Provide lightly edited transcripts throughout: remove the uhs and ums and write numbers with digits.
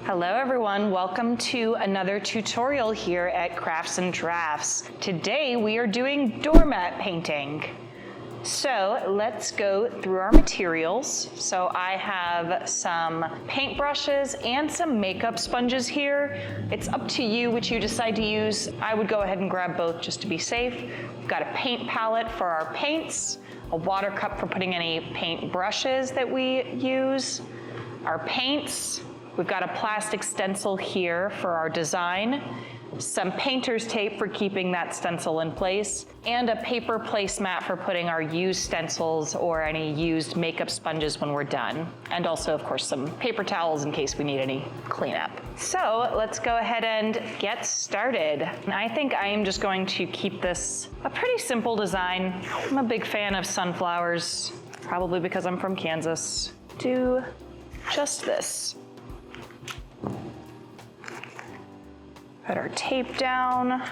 Hello everyone, welcome to another tutorial here at Crafts and Drafts. Today we are doing doormat painting. So let's go through our materials. So I have some paintbrushes and some makeup sponges here. It's up to you which you decide to use. I would go ahead and grab both just to be safe. We've got a paint palette for our paints, a water cup for putting any paint brushes that we use, our paints. We've got a plastic stencil here for our design, some painter's tape for keeping that stencil in place, and a paper placemat for putting our used stencils or any used makeup sponges when we're done. And also, of course, some paper towels in case we need any cleanup. So let's go ahead and get started. And I think I am just going to keep this a pretty simple design. I'm a big fan of sunflowers, probably because I'm from Kansas. Do just this. Put our tape down.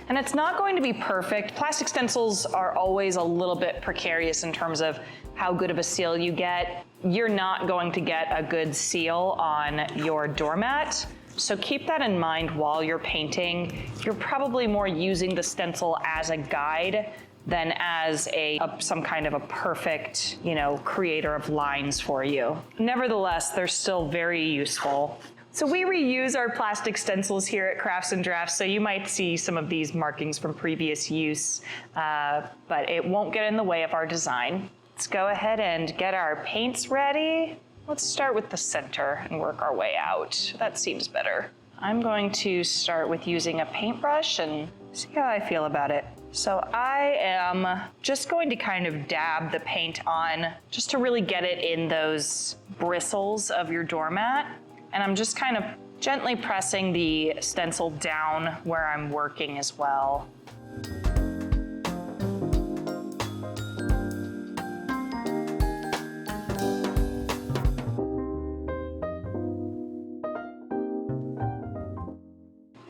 And it's not going to be perfect. Plastic stencils are always a little bit precarious in terms of how good of a seal you get. You're not going to get a good seal on your doormat. So keep that in mind while you're painting. You're probably more using the stencil as a guide than as some kind of a perfect, creator of lines for you. Nevertheless, they're still very useful. So we reuse our plastic stencils here at Crafts and Drafts, so you might see some of these markings from previous use, but it won't get in the way of our design. Let's go ahead and get our paints ready. Let's start with the center and work our way out. That seems better. I'm going to start with using a paintbrush and see how I feel about it. So I am just going to kind of dab the paint on just to really get it in those bristles of your doormat. And I'm just kind of gently pressing the stencil down where I'm working as well.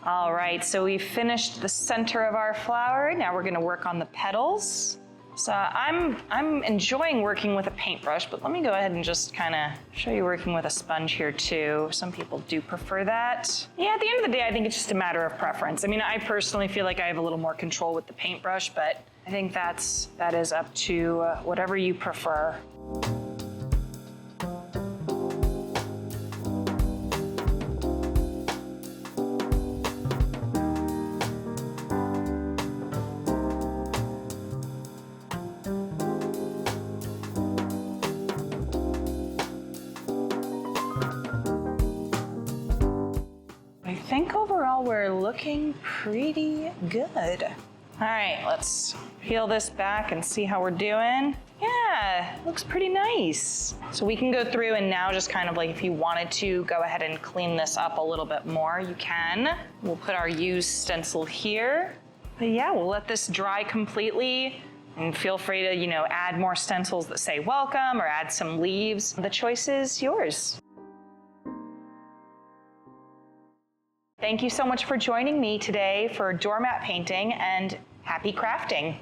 All right, so we finished the center of our flower. Now we're gonna work on the petals. So I'm enjoying working with a paintbrush, but let me go ahead and just kind of show you working with a sponge here too. Some people do prefer that. Yeah, at the end of the day, I think it's just a matter of preference. I mean, I personally feel like I have a little more control with the paintbrush, but I think that is up to whatever you prefer. I think overall we're looking pretty good. All right, let's peel this back and see how we're doing. Yeah, looks pretty nice. So we can go through and now just kind of like if you wanted to go ahead and clean this up a little bit more, you can. We'll put our used stencil here. But yeah, we'll let this dry completely. And feel free to, add more stencils that say welcome or add some leaves. The choice is yours. Thank you so much for joining me today for doormat painting, and happy crafting.